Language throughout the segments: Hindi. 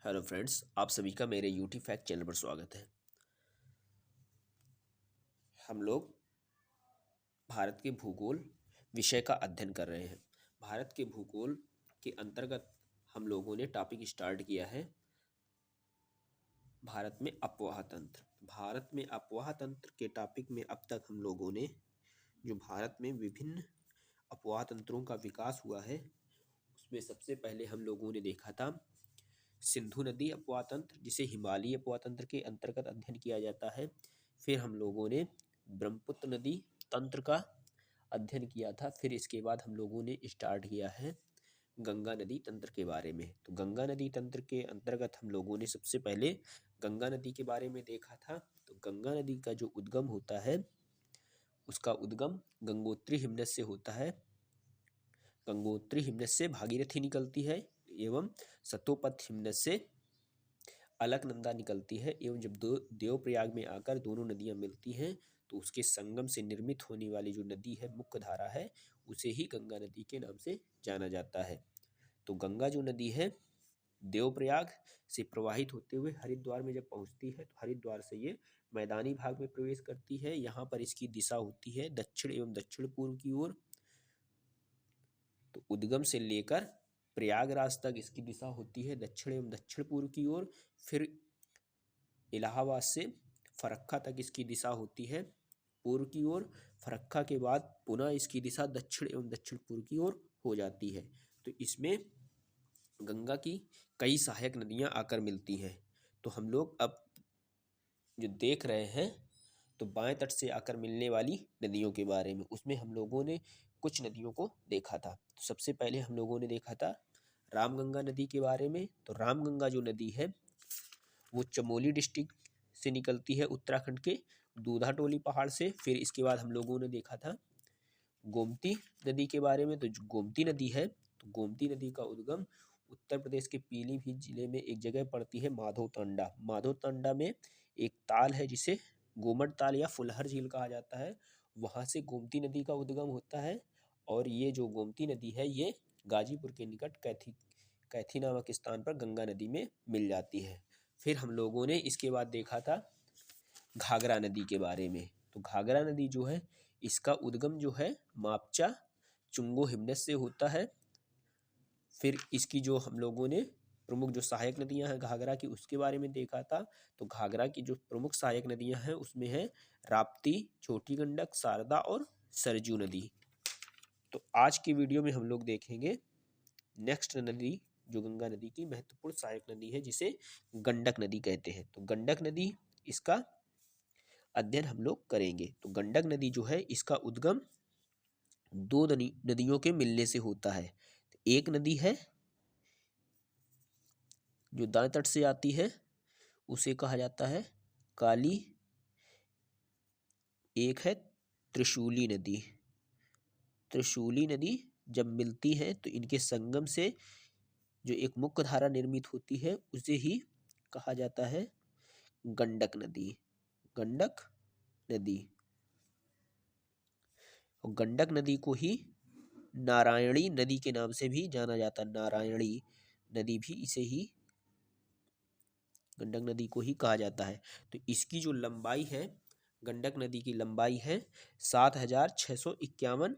हेलो फ्रेंड्स, आप सभी का मेरे यूट्यूब फैक्ट चैनल पर स्वागत है। हम लोग भारत के भूगोल विषय का अध्ययन कर रहे हैं। भारत के भूगोल के अंतर्गत हम लोगों ने टॉपिक स्टार्ट किया है भारत में अपवाह तंत्र। भारत में अपवाह तंत्र के टॉपिक में अब तक हम लोगों ने जो भारत में विभिन्न अपवाह तंत्रों का विकास हुआ है उसमें सबसे पहले हम लोगों ने देखा था सिंधु नदी अपवाह तंत्र, जिसे हिमालयी अपवाह तंत्र के अंतर्गत अध्ययन किया जाता है। फिर हम लोगों ने ब्रह्मपुत्र नदी तंत्र का अध्ययन किया था। फिर इसके बाद हम लोगों ने स्टार्ट किया है गंगा नदी तंत्र के बारे में। तो गंगा नदी तंत्र के अंतर्गत हम लोगों ने सबसे पहले गंगा नदी के बारे में देखा था। तो गंगा नदी का जो उद्गम होता है उसका उद्गम गंगोत्री हिमनद से होता है। गंगोत्री हिमनद से भागीरथी निकलती है एवं सतोपथ हिमनद से अलकनंदा निकलती है एवं जब देवप्रयाग में आकर दोनों नदियां मिलती हैं तो उसके संगम से निर्मित होने वाली जो नदी है, मुख्य धारा है, उसे ही गंगा नदी के नाम से जाना जाता है। तो गंगा जो नदी है देवप्रयाग से प्रवाहित होते हुए हरिद्वार में जब पहुंचती है तो हरिद्वार से ये मैदानी भाग में प्रवेश करती है। यहाँ पर इसकी दिशा होती है दक्षिण एवं दक्षिण पूर्व की ओर। तो उद्गम से लेकर प्रयागराज तक इसकी दिशा होती है दक्षिण एवं दक्षिण पूर्व की ओर। फिर इलाहाबाद से फरक्का तक इसकी दिशा होती है पूर्व की ओर। फरक्का के बाद पुनः इसकी दिशा दक्षिण एवं दक्षिण पूर्व की ओर हो जाती है। तो इसमें गंगा की कई सहायक नदियां आकर मिलती हैं। तो हम लोग अब जो देख रहे हैं तो बाएं तट से आकर मिलने वाली नदियों के बारे में, उसमें हम लोगों ने कुछ नदियों को देखा था। तो सबसे पहले हम लोगों ने देखा था रामगंगा नदी के बारे में। तो रामगंगा जो नदी है वो चमोली डिस्ट्रिक्ट से निकलती है उत्तराखंड के दूधा टोली पहाड़ से। फिर इसके बाद हम लोगों ने देखा था गोमती नदी के बारे में। तो जो गोमती नदी है तो गोमती नदी का उद्गम उत्तर प्रदेश के पीलीभीत जिले में एक जगह पड़ती है माधव तांडा। माधव तांडा में एक ताल है जिसे गोमट ताल या फुलहर झील कहा जाता है, वहां से गोमती नदी का उद्गम होता है। और ये जो गोमती नदी है ये गाजीपुर के निकट कैथी नामक स्थान पर गंगा नदी में मिल जाती है। फिर हम लोगों ने इसके बाद देखा था घाघरा नदी के बारे में। तो घाघरा नदी जो है इसका उद्गम जो है मापचा चुंगो हिमनद से होता है। फिर इसकी जो हम लोगों ने प्रमुख जो सहायक नदियां हैं घाघरा की उसके बारे में देखा था। तो घाघरा की जो प्रमुख सहायक नदियां हैं उसमें है राप्ती, छोटी गंडक, शारदा और सरजू नदी। तो आज की वीडियो में हम लोग देखेंगे नेक्स्ट नदी जो गंगा नदी की महत्वपूर्ण सहायक नदी है जिसे गंडक नदी कहते हैं। तो गंडक नदी इसका अध्ययन हम लोग करेंगे। तो गंडक नदी जो है इसका उद्गम दो नदियों के मिलने से होता है। एक नदी है जो दाएं तट से आती है उसे कहा जाता है काली, एक है त्रिशूली नदी। त्रिशूली नदी जब मिलती है तो इनके संगम से जो एक मुख्य धारा निर्मित होती है उसे ही कहा जाता है गंडक नदी। गंडक नदी और गंडक नदी को ही नारायणी नदी के नाम से भी जाना जाता है। नारायणी नदी भी इसे ही गंडक नदी को ही कहा जाता है। तो इसकी जो लंबाई है गंडक नदी की लंबाई है 7,651।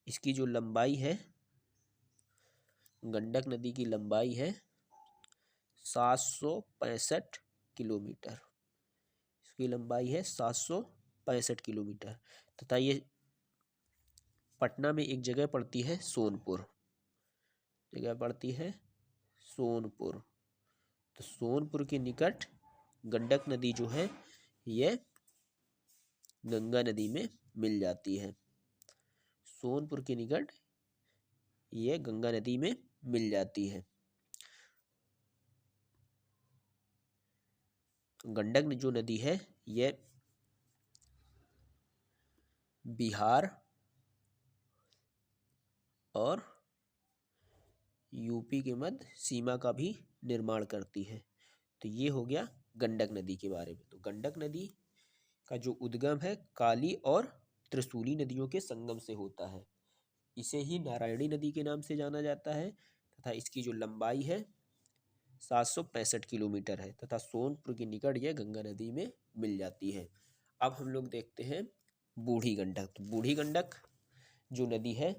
इसकी जो लंबाई है गंडक नदी की लंबाई है 765 किलोमीटर। इसकी लंबाई है 765 किलोमीटर। तथा ये पटना में एक जगह पड़ती है सोनपुर, जगह पड़ती है सोनपुर। तो सोनपुर के निकट गंडक नदी जो है ये गंगा नदी में मिल जाती है। सोनपुर के निकट ये गंगा नदी में मिल जाती है। गंडक जो नदी है ये बिहार और यूपी के मध्य सीमा का भी निर्माण करती है। तो ये हो गया गंडक नदी के बारे में। तो गंडक नदी का जो उद्गम है काली और त्रिशूली नदियों के संगम से होता है। इसे ही नारायणी नदी के नाम से जाना जाता है तथा इसकी जो लंबाई है 765 किलोमीटर है तथा सोनपुर के निकट यह गंगा नदी में मिल जाती है। अब हम लोग देखते हैं बूढ़ी गंडक। तो बूढ़ी गंडक जो नदी है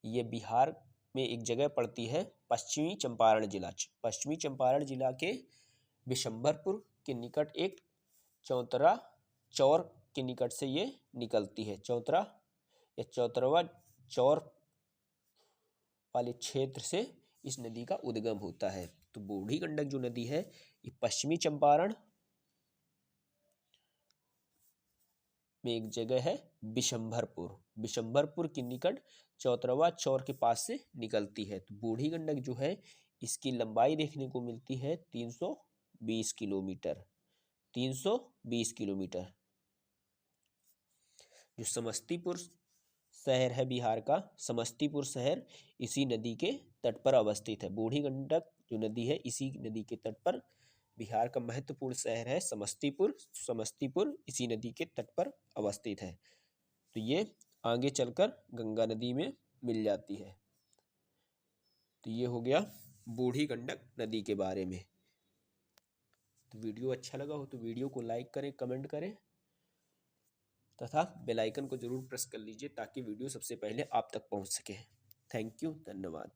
ये बिहार में एक जगह पड़ती है, पश्चिमी चंपारण जिला। पश्चिमी चंपारण जिला के बिशंभरपुर के निकट एक चौतरा चौर के निकट से ये निकलती है। चौतरा या चौतरवा चौर वाले क्षेत्र से इस नदी का उद्गम होता है। तो बूढ़ी गंडक जो नदी है ये पश्चिमी चंपारण में एक जगह है बिशंभरपुर, बिशंभरपुर के निकट चौतरवा चौर के पास से निकलती है। तो बूढ़ी गंडक जो है इसकी लंबाई देखने को मिलती है 320 किलोमीटर। 320 किलोमीटर। जो समस्तीपुर शहर है बिहार का, समस्तीपुर शहर इसी नदी के तट पर अवस्थित है। बूढ़ी गंडक जो नदी है इसी नदी के तट पर बिहार का महत्वपूर्ण शहर है समस्तीपुर। समस्तीपुर इसी नदी के तट पर अवस्थित है। तो ये आगे चलकर गंगा नदी में मिल जाती है। तो ये हो गया बूढ़ी गंडक नदी के बारे में। तो वीडियो अच्छा लगा हो तो वीडियो को लाइक करें, कमेंट करें तथा बेल आइकन को जरूर प्रेस कर लीजिए ताकि वीडियो सबसे पहले आप तक पहुंच सके। थैंक यू, धन्यवाद।